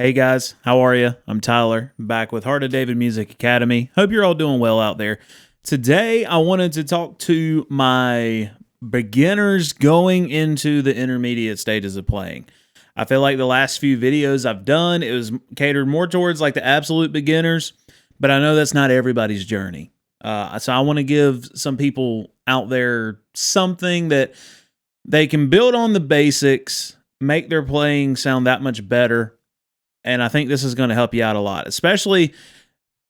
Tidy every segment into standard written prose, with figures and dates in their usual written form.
Hey guys, how are you? I'm Tyler, back with Heart of David Music Academy. Hope you're all doing well out there. Today, I wanted to talk to my beginners going into the intermediate stages of playing. I feel like the last few videos I've done, it was catered more towards like the absolute beginners, but I know that's not everybody's journey. So I want to give some people out there something that they can build on the basics, make their playing sound that much better. And I think this is going to help you out a lot, especially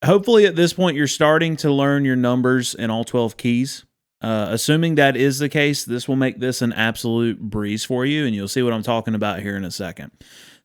hopefully at this point you're starting to learn your numbers in all 12 keys. Assuming that is the case, this will make this an absolute breeze for you, and you'll see what I'm talking about here in a second.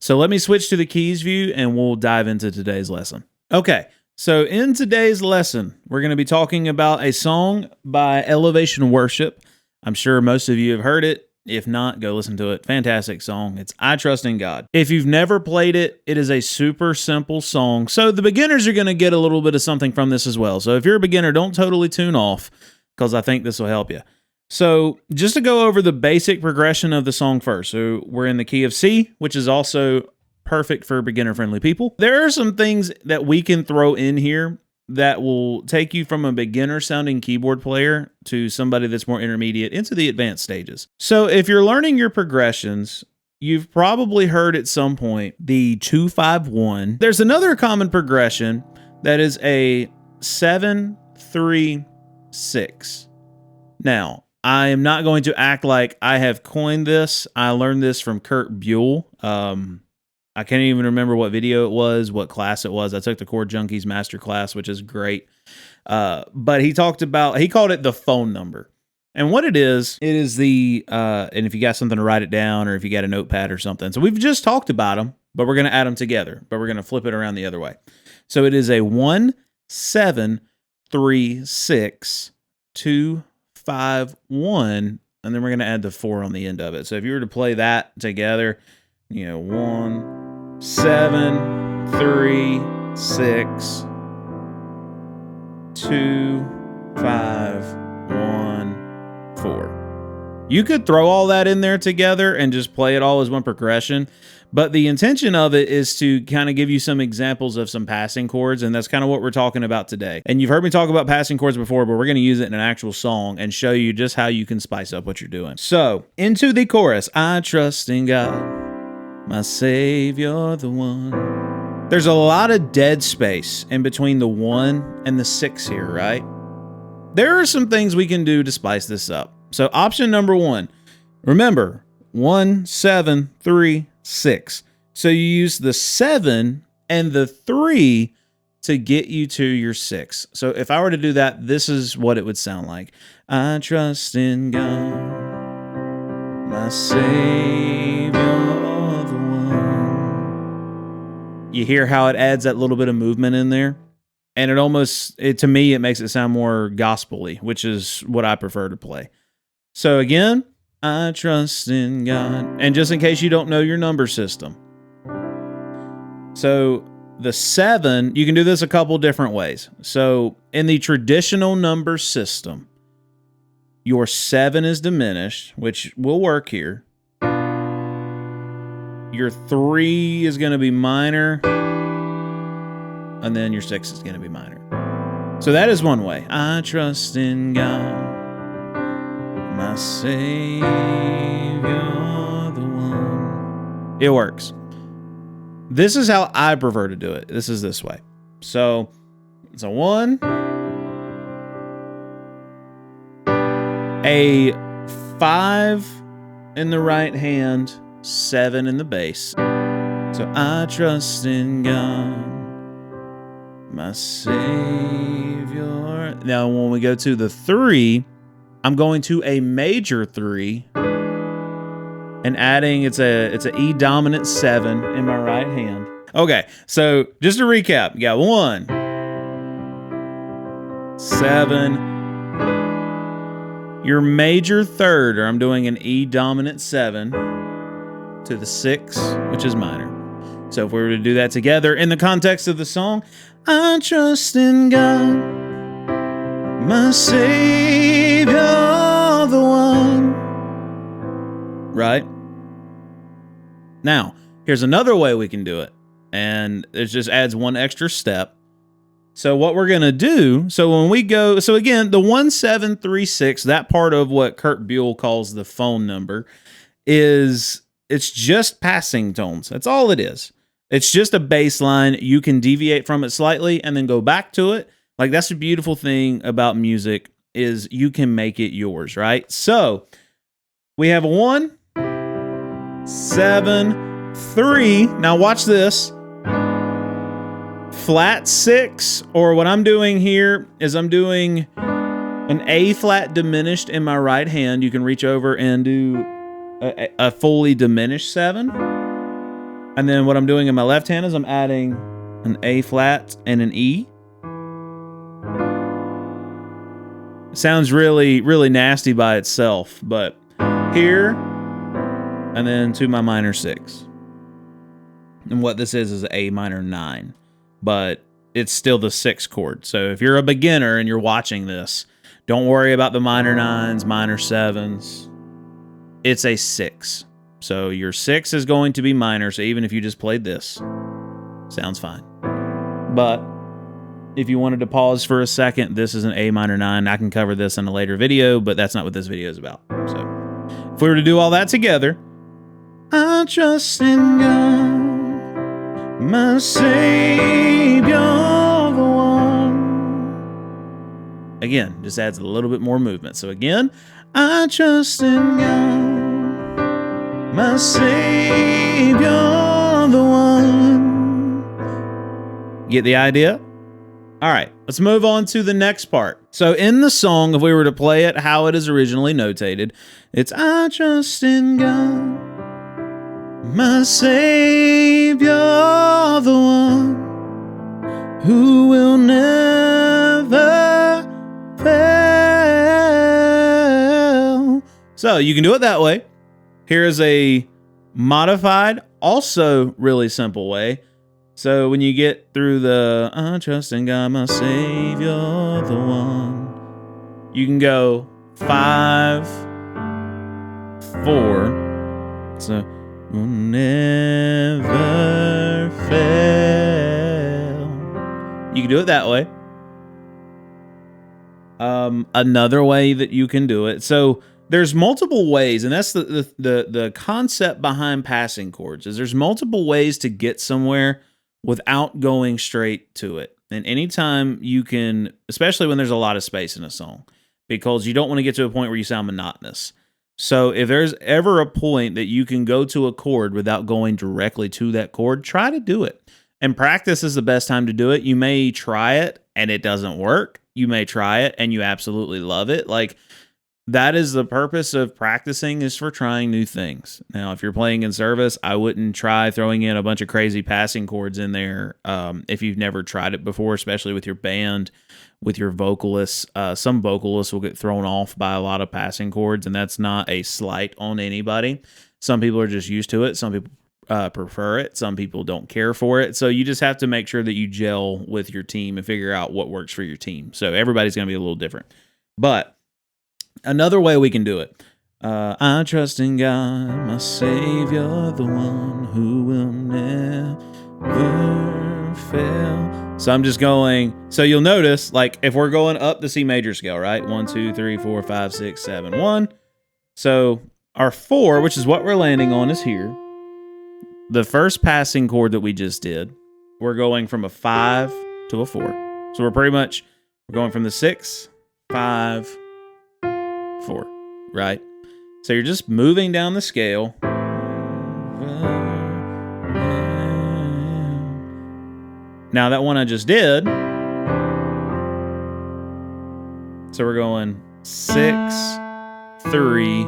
So let me switch to the keys view and we'll dive into today's lesson. Okay, so in today's lesson, we're going to be talking about a song by Elevation Worship. I'm sure most of you have heard it. If not, go listen to it. Fantastic song. It's I Trust in God. If you've never played it, it is a super simple song. So the beginners are going to get a little bit of something from this as well. So if you're a beginner, don't totally tune off because I think this will help you. So just to go over the basic progression of the song first. So we're in the key of C, which is also perfect for beginner-friendly people. There are some things that we can throw in here that will take you from a beginner sounding keyboard player to somebody that's more intermediate into the advanced stages. So if you're learning your progressions, you've probably heard at some point the 2-5-1. There's another common progression that is a 7-3-6. Now, I am not going to act like I have coined this. I learned this from Kurt Buell. I can't even remember what video it was, what class it was. I took the Chord Junkies master class, which is great. But he called it the phone number. And what it is the, and if you got something to write it down or if you got a notepad or something. So we've just talked about them, but we're going to add them together, but we're going to flip it around the other way. So it is a 1-7-3-6-2-5-1, and then we're going to add the 4 on the end of it. So if you were to play that together, 1-7-3-6-2-5-1-4. You could throw all that in there together and just play it all as one progression, but the intention of it is to kind of give you some examples of some passing chords, and that's kind of what we're talking about today. And you've heard me talk about passing chords before, but we're going to use it in an actual song and show you just how you can spice up what you're doing. So, into the chorus, I trust in God, my Savior, the one. There's a lot of dead space in between the 1 and the 6 here, right? There are some things we can do to spice this up. So option number 1, remember 1-7-3-6. So you use the 7 and the 3 to get you to your 6. So if I were to do that, this is what it would sound like. I trust in God, my Savior. You hear how it adds that little bit of movement in there? And to me, it makes it sound more gospel-y, which is what I prefer to play. So again, I trust in God. And just in case you don't know your number system. So the 7, you can do this a couple different ways. So in the traditional number system, your 7 is diminished, which will work here. Your 3 is going to be minor, and then your 6 is going to be minor. So that is one way. I trust in God, my Savior, the one. It works. This is how I prefer to do it. This is this way. So it's a 1, a 5 in the right hand, 7 in the bass. So I trust in God, my Savior. Now when we go to the 3, I'm going to a major 3 and adding it's a E dominant 7 in my right hand. Okay, so just to recap, you got 1, 7, your major 3rd, or I'm doing an E dominant 7 to the 6, which is minor. So if we were to do that together in the context of the song, I trust in God, my Savior, the one. Right? Now, here's another way we can do it. and it just adds one extra step. So what we're going to do, so when we go, so again, the 1736, that part of what Kurt Buell calls the phone number, it's just passing tones. That's all it is. It's just a bass line. You can deviate from it slightly and then go back to it. Like, that's the beautiful thing about music, is you can make it yours, right? So we have a 1, 7, 3. Now watch this. Flat 6, or what I'm doing here is I'm doing an A flat diminished in my right hand. You can reach over and do a fully diminished 7. And then what I'm doing in my left hand is I'm adding an A flat and an E. It sounds really, really nasty by itself, but here, and then to my minor 6. And what this is an A minor 9, but it's still the 6 chord. So if you're a beginner and you're watching this, don't worry about the minor 9s, minor 7s. It's a 6. So your 6 is going to be minor, so even if you just played this, sounds fine. But if you wanted to pause for a second, this is an A minor 9. I can cover this in a later video, but that's not what this video is about. So if we were to do all that together, I trust in God, my Savior, the one. Again, just adds a little bit more movement. So again, I trust in God, my Savior, the one. Get the idea? All right, let's move on to the next part. So in the song, if we were to play it how it is originally notated, it's I trust in God, my Savior, the one who will never fail. So you can do it that way. Here's a modified, also really simple way. So when you get through the I trust in God, my Savior, the one, you can go 5, 4. So will never fail. You can do it that way. Another way that you can do it. So there's multiple ways, and that's the concept behind passing chords, is there's multiple ways to get somewhere without going straight to it. And anytime you can, especially when there's a lot of space in a song, because you don't want to get to a point where you sound monotonous. So if there's ever a point that you can go to a chord without going directly to that chord, try to do it. And practice is the best time to do it. You may try it and it doesn't work. You may try it and you absolutely love it. Like, that is the purpose of practicing, is for trying new things. Now, if you're playing in service, I wouldn't try throwing in a bunch of crazy passing chords in there if you've never tried it before, especially with your band, with your vocalists. Some vocalists will get thrown off by a lot of passing chords, and that's not a slight on anybody. Some people are just used to it. Some people prefer it. Some people don't care for it. So you just have to make sure that you gel with your team and figure out what works for your team. So everybody's going to be a little different. But another way we can do it. I trust in God, my Savior, the one who will never fail. So I'm just going, so you'll notice, like, if we're going up the C major scale, right? 1, 2, 3, 4, 5, 6, 7, 1. So our 4, which is what we're landing on, is here. The first passing chord that we just did, we're going from a 5 to a 4. So we're going from the 6, 5, 4, right? So you're just moving down the scale. Now that one I just did, so we're going 6, 3,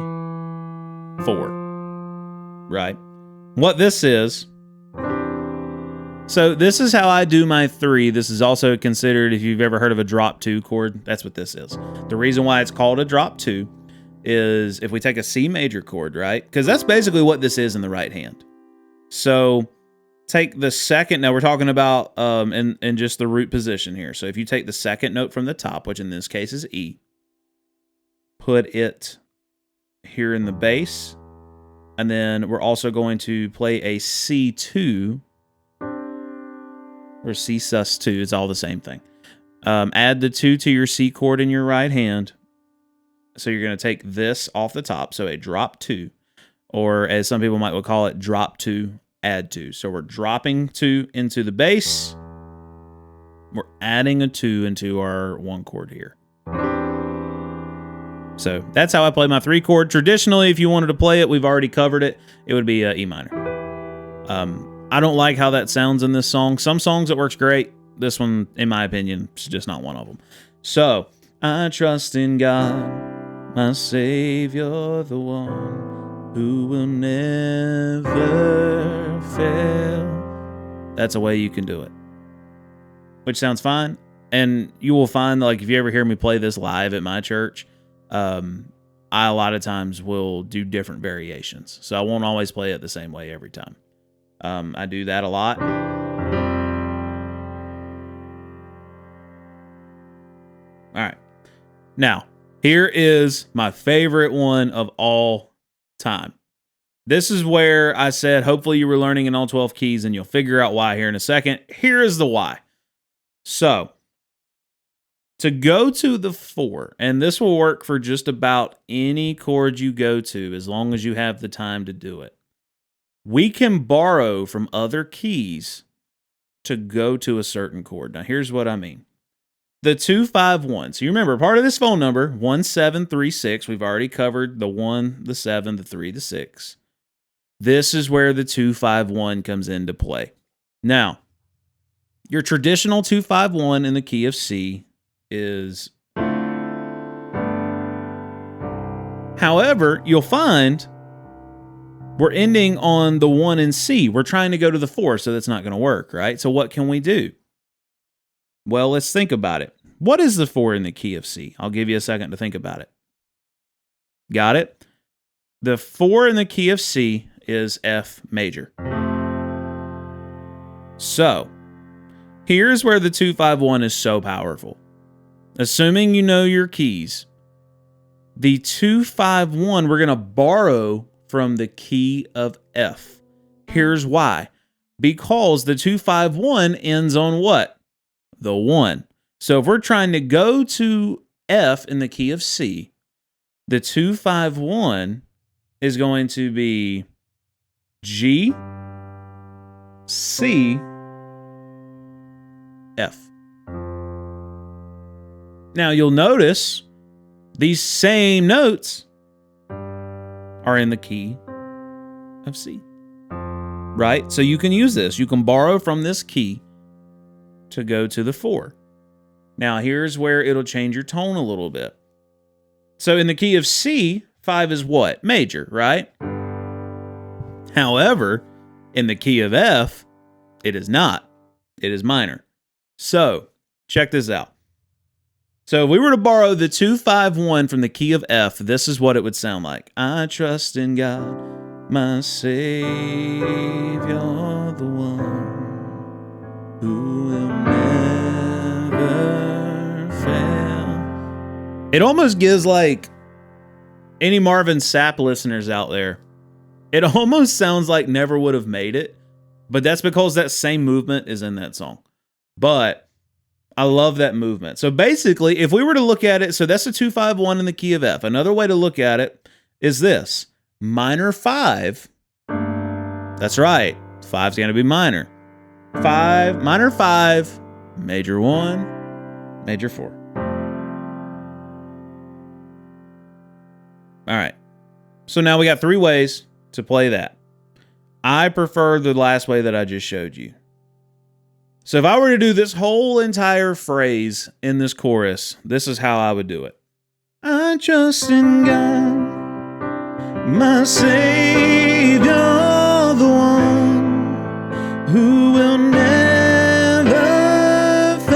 4, right? What this is, so this is how I do my 3. This is also considered, if you've ever heard of a drop 2 chord, that's what this is. The reason why it's called a drop 2 is if we take a C major chord, right? Because that's basically what this is in the right hand. So take the second, now we're talking about in just the root position here. So if you take the second note from the top, which in this case is E, put it here in the bass, and then we're also going to play a C2 or C sus2. It's all the same thing. Add the 2 to your C chord in your right hand. So you're going to take this off the top. So a drop 2, or as some people might call it, drop 2, add 2. So we're dropping 2 into the bass. We're adding a 2 into our 1 chord here. So that's how I play my 3 chord. Traditionally, if you wanted to play it, we've already covered it. It would be E minor. I don't like how that sounds in this song. Some songs it works great. This one, in my opinion, is just not one of them. So, I trust in God, my Savior, the one who will never fail. That's a way you can do it, which sounds fine. And you will find, like, if you ever hear me play this live at my church, I a lot of times will do different variations. So I won't always play it the same way every time. I do that a lot. All right. Now, here is my favorite one of all time. This is where I said, hopefully you were learning in all 12 keys, and you'll figure out why here in a second. Here is the why. So, to go to the 4, and this will work for just about any chord you go to as long as you have the time to do it. We can borrow from other keys to go to a certain chord. Now, here's what I mean. The 2-5-1. So you remember, part of this phone number, 1736, we've already covered the 1, the 7, the 3, the 6. This is where the 2-5-1 comes into play. Now, your traditional 2-5-1 in the key of C is... However, you'll find we're ending on the 1 in C. We're trying to go to the 4, so that's not going to work, right? So what can we do? Well, let's think about it. What is the 4 in the key of C? I'll give you a second to think about it. Got it? The 4 in the key of C is F major. So, here's where the 2-5-1 is so powerful. Assuming you know your keys, the 2-5-1 we're going to borrow from the key of F. Here's why. Because the 2-5-1 ends on what? The 1. So if we're trying to go to F in the key of C, the 2-5-1 is going to be G, C, F. Now you'll notice these same notes are in the key of C, right? So you can use this. You can borrow from this key to go to the 4. Now here's where it'll change your tone a little bit. So in the key of C, 5 is what? Major, right? However, in the key of F, it is not. It is minor. So check this out. So if we were to borrow the 2-5-1 from the key of F, this is what it would sound like. I trust in God, my Savior, the one who will never fail. It almost gives, like, any Marvin Sapp listeners out there, it almost sounds like Never Would Have Made It, but that's because that same movement is in that song. But I love that movement. So basically, if we were to look at it, so that's a 2-5-1 in the key of F. Another way to look at it is this. Minor 5. That's right. 5's going to be minor. 5, minor 5, major 1, major 4. All right. So now we got 3 ways to play that. I prefer the last way that I just showed you. So if I were to do this whole entire phrase in this chorus, this is how I would do it. I trust in God, my Savior, the one who will never fail.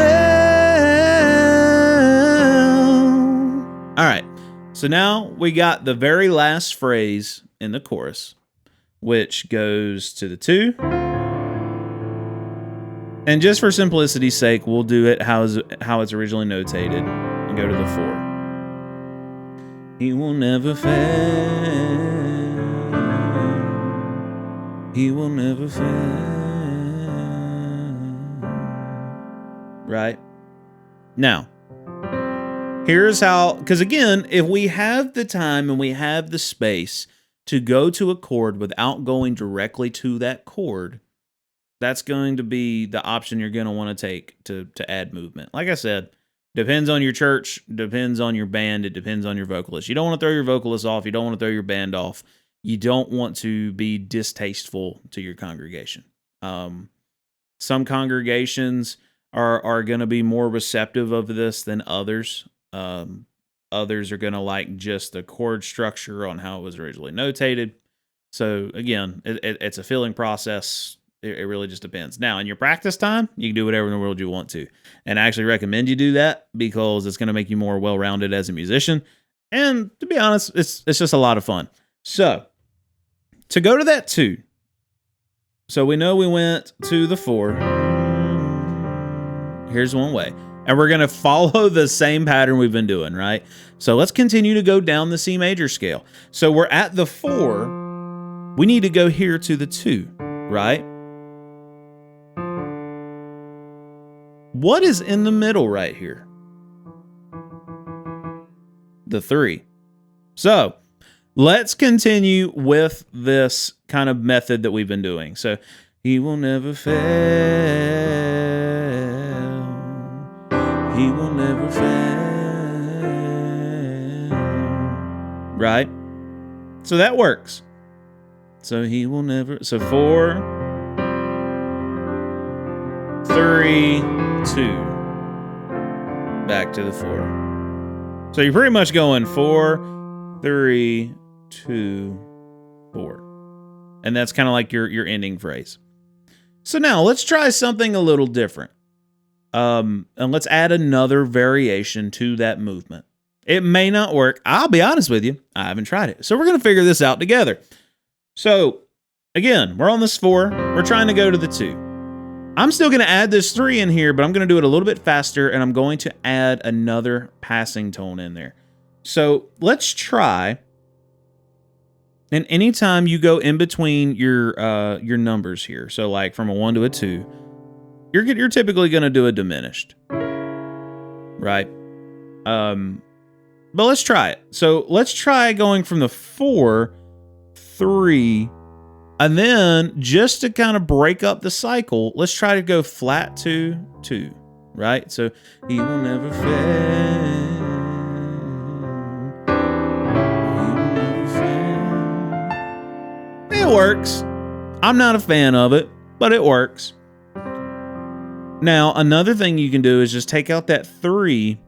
All right, so now we got the very last phrase in the chorus, which goes to the 2. And just for simplicity's sake, we'll do it how it's originally notated and go to the 4. He will never fail. He will never fail. right? Now, here's how, because again, if we have the time and we have the space to go to a chord without going directly to that chord, that's going to be the option you're going to want to take to add movement. Like I said, depends on your church, depends on your band, it depends on your vocalist. You don't want to throw your vocalist off, you don't want to throw your band off. You don't want to be distasteful to your congregation. Some congregations are going to be more receptive of this than others. Others are going to like just the chord structure on how it was originally notated. So again, it's a feeling process. It really just depends. Now, in your practice time, you can do whatever in the world you want to. And I actually recommend you do that because it's going to make you more well-rounded as a musician. And to be honest, it's just a lot of fun. So, to go to that 2. So we know we went to the 4. Here's one way. And we're going to follow the same pattern we've been doing, right? So let's continue to go down the C major scale. So we're at the 4. We need to go here to the 2, right? What is in the middle right here? The 3. So let's continue with this kind of method that we've been doing. So he will never fail. He will never fail. Right? So that works. So he will never. So 4, 3, 2. Back to the 4. So you're pretty much going 4, 3, 2, 4. And that's kind of like your ending phrase. So now let's try something a little different. And let's add another variation to that movement. It may not work. I'll be honest with you. I haven't tried it. So we're going to figure this out together. So again, we're on this 4. We're trying to go to the 2. I'm still going to add this 3 in here, but I'm going to do it a little bit faster, and I'm going to add another passing tone in there. So let's try. And anytime you go in between your numbers here, so like from a 1 to a 2, you're typically going to do a diminished, right? But let's try it. So let's try going from the 4, 3, and then just to kind of break up the cycle, let's try to go flat 2, 2, right? So he will never fail. It works. I'm not a fan of it, but it works. Now, another thing you can do is just take out that 3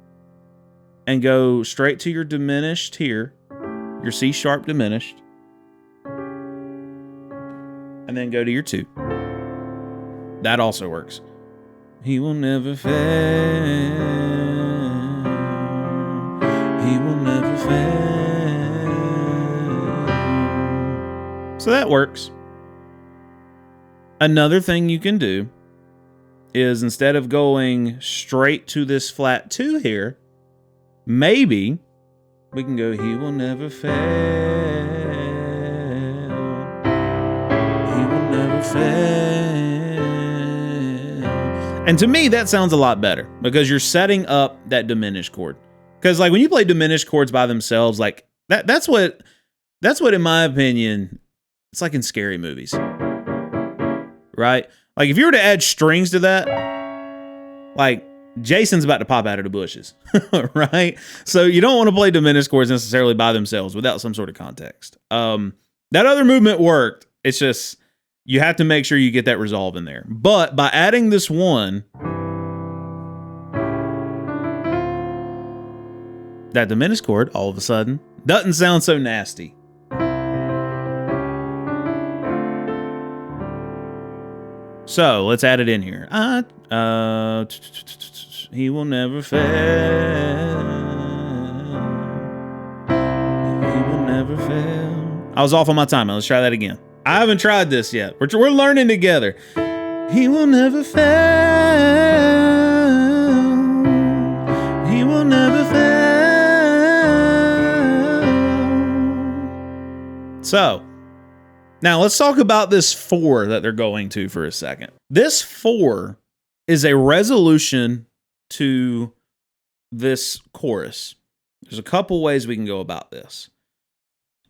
and go straight to your diminished here, your C sharp diminished, and then go to your 2. That also works. He will never fail. He will never fail. So that works. Another thing you can do is instead of going straight to this flat 2 here, maybe we can go, he will never fail. He will never fail. And to me, that sounds a lot better because you're setting up that diminished chord. Because like when you play diminished chords by themselves, like that's what in my opinion, it's like in scary movies, right? Like if you were to add strings to that, like Jason's about to pop out of the bushes, right? So you don't want to play diminished chords necessarily by themselves without some sort of context. That other movement worked. It's just, you have to make sure you get that resolve in there. But by adding this 1, that diminished chord all of a sudden doesn't sound so nasty. So let's add it in here. He will never fail. He will never fail. I was off on my time. Let's try that again. I haven't tried this yet. We're learning together. He will never fail. He will never fail. So, now let's talk about this 4 that they're going to for a second. This 4 is a resolution to this chorus. There's a couple ways we can go about this.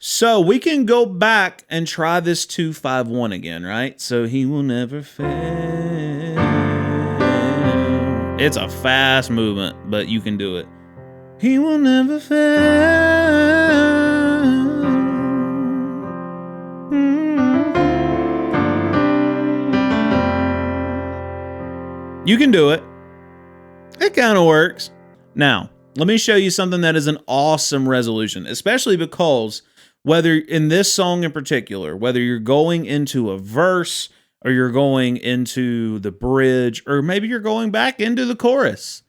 So we can go back and try this 2-5-1 again, right? So he will never fail. It's a fast movement, but you can do it. He will never fail. You can do it. It kind of works. Now, let me show you something that is an awesome resolution, especially because whether in this song in particular, whether you're going into a verse or you're going into the bridge, or maybe you're going back into the chorus,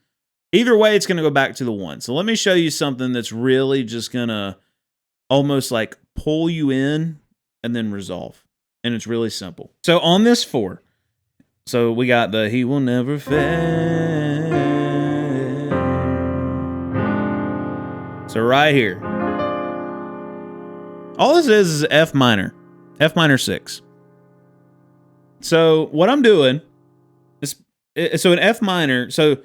either way, it's going to go back to the one. So let me show you something that's really just going to almost like pull you in and then resolve. And it's really simple. So on this 4, so we got the he will never fail. So right here. All this is F minor 6. So what I'm doing is, so in F minor, so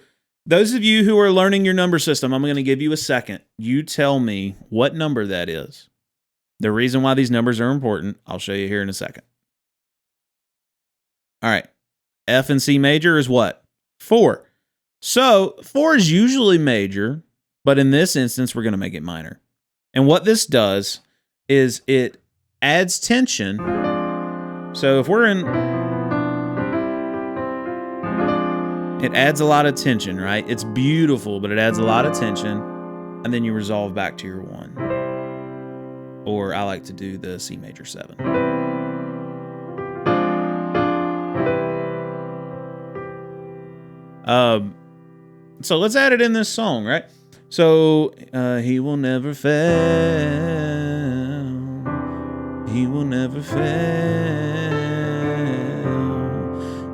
those of you who are learning your number system, I'm going to give you a second. You tell me what number that is. The reason why these numbers are important, I'll show you here in a second. All right. F and C major is what? 4. So 4 is usually major, but in this instance, we're going to make it minor. And what this does is it adds tension. So if we're in, it adds a lot of tension, right? It's beautiful, but it adds a lot of tension. And then you resolve back to your 1. Or I like to do the C major 7. So let's add it in this song, right? So he will never fail. He will never fail.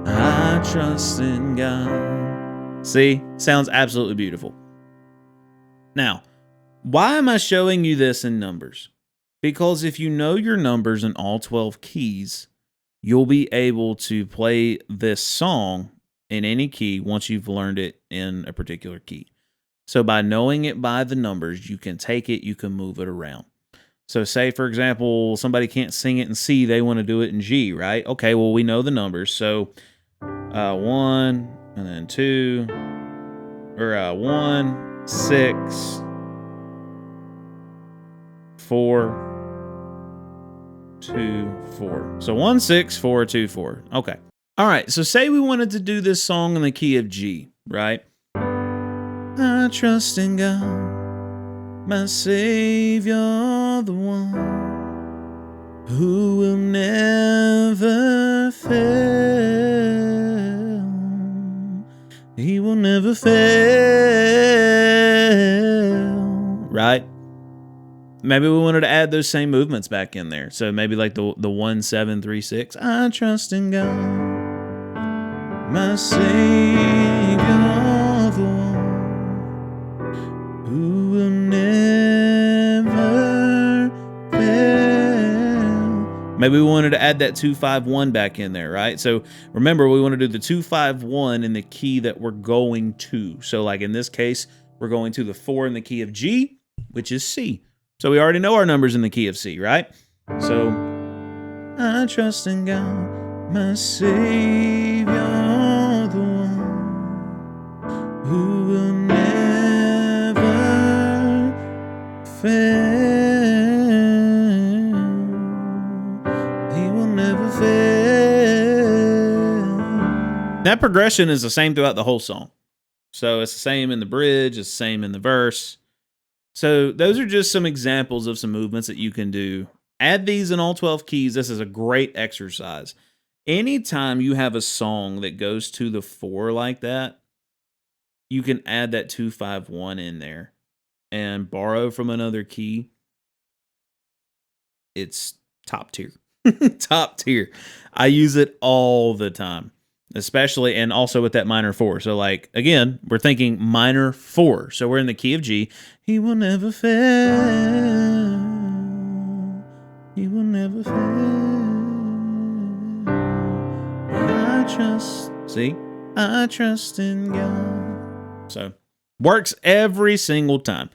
I trust in God. See, sounds absolutely beautiful. Now, why am I showing you this in numbers? Because if you know your numbers in all 12 keys, you'll be able to play this song in any key once you've learned it in a particular key. So by knowing it by the numbers, you can take it, you can move it around. So say, for example, somebody can't sing it in C, they want to do it in G, right? Okay, well, we know the numbers. So 1, and then 2, or 1, 6, 4, 2, 4. So 1, 6, 4, 2, 4. Okay. All right, so say we wanted to do this song in the key of G, right? I trust in God, my Savior, the one who will never fail. He will never fail, right? Maybe we wanted to add those same movements back in there. So maybe like the 1, 7, 3, 6. I trust in God, my Savior, the one who will never fail. Maybe we wanted to add that 2-5-1 back in there, right? So remember, we want to do the 2-5-1 in the key that we're going to. So like in this case, we're going to the 4 in the key of G, which is C. So we already know our numbers in the key of C, right? So I trust in God, my Savior, the one who will never fail. He will never fail. That progression is the same throughout the whole song. So it's the same in the bridge, it's the same in the verse. So those are just some examples of some movements that you can do. Add these in all 12 keys. This is a great exercise. Anytime you have a song that goes to the 4 like that, you can add that 2-5-1 in there and borrow from another key. It's top tier. Top tier. I use it all the time, especially and also with that minor 4. So like, again, we're thinking minor 4. So we're in the key of G. He will never fail. He will never fail. I trust, see? I trust in God, So works every single time.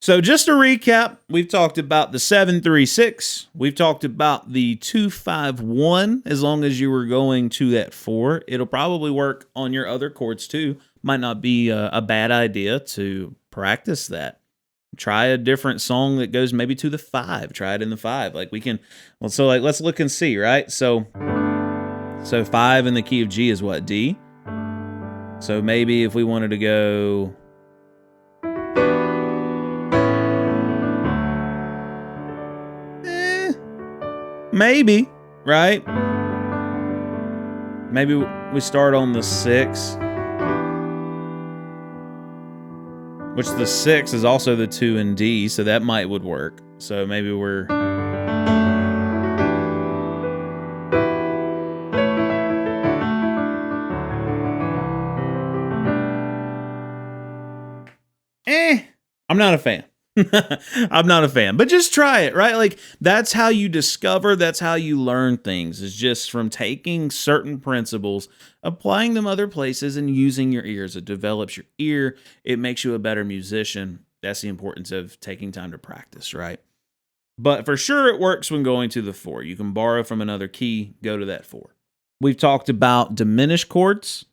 So just to recap, we've talked about the 7-3-6. We've talked about the 2-5-1. As long as you were going to that 4, it'll probably work on your other chords too. Might not be a bad idea to practice that. Try a different song that goes maybe to the 5. Try it in the 5. Like we can, well, so like let's look and see, right? So 5 in the key of G is what? D. So maybe if we wanted to go, maybe, right? Maybe we start on the 6, which the 6 is also the 2 in D, so that would work. So maybe we're, I'm not a fan. I'm not a fan, but just try it, right? Like that's how you discover, that's how you learn things, is just from taking certain principles, applying them other places, and using your ears. It develops your ear. It makes you a better musician. That's the importance of taking time to practice, right? But for sure, it works when going to the 4. You can borrow from another key, go to that 4. We've talked about diminished chords.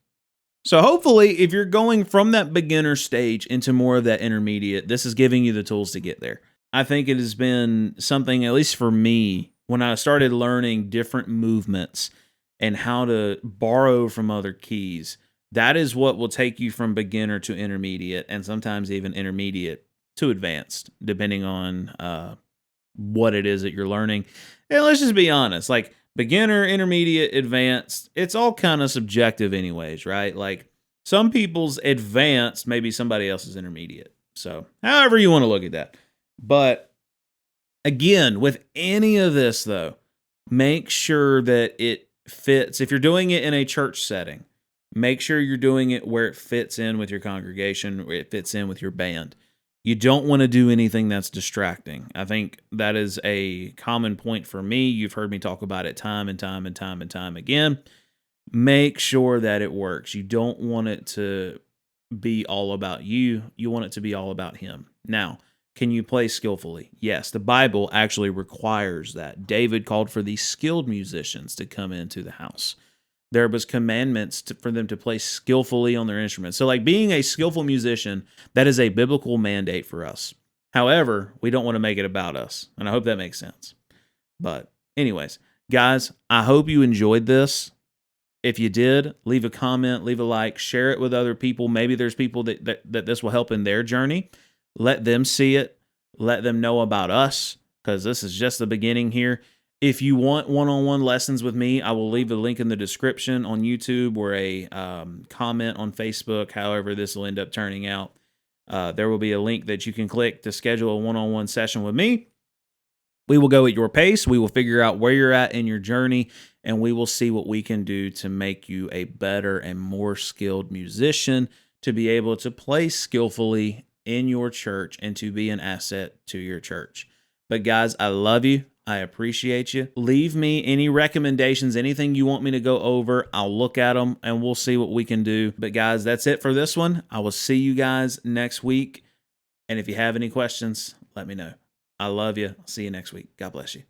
So hopefully, if you're going from that beginner stage into more of that intermediate, this is giving you the tools to get there. I think it has been something, at least for me, when I started learning different movements and how to borrow from other keys, that is what will take you from beginner to intermediate, and sometimes even intermediate to advanced, depending on what it is that you're learning. And let's just be honest, like beginner, intermediate, advanced, it's all kind of subjective anyways, right? Like some people's advanced, maybe somebody else's intermediate. So however you want to look at that. But again, with any of this though, make sure that it fits. If you're doing it in a church setting, make sure you're doing it where it fits in with your congregation, where it fits in with your band. You don't want to do anything that's distracting. I think that is a common point for me. You've heard me talk about it time and time and time and time again. Make sure that it works. You don't want it to be all about you. You want it to be all about him. Now, can you play skillfully? Yes, the Bible actually requires that. David called for these skilled musicians to come into the house. There was commandments for them to play skillfully on their instruments. So like being a skillful musician, that is a biblical mandate for us. However, we don't want to make it about us. And I hope that makes sense. But anyways, guys, I hope you enjoyed this. If you did, leave a comment, leave a like, share it with other people. Maybe there's people that this will help in their journey. Let them see it. Let them know about us, because this is just the beginning here. If you want one-on-one lessons with me, I will leave a link in the description on YouTube or a comment on Facebook, however this will end up turning out. There will be a link that you can click to schedule a one-on-one session with me. We will go at your pace. We will figure out where you're at in your journey, and we will see what we can do to make you a better and more skilled musician, to be able to play skillfully in your church and to be an asset to your church. But guys, I love you. I appreciate you. Leave me any recommendations, anything you want me to go over. I'll look at them and we'll see what we can do. But guys, that's it for this one. I will see you guys next week. And if you have any questions, let me know. I love you. I'll see you next week. God bless you.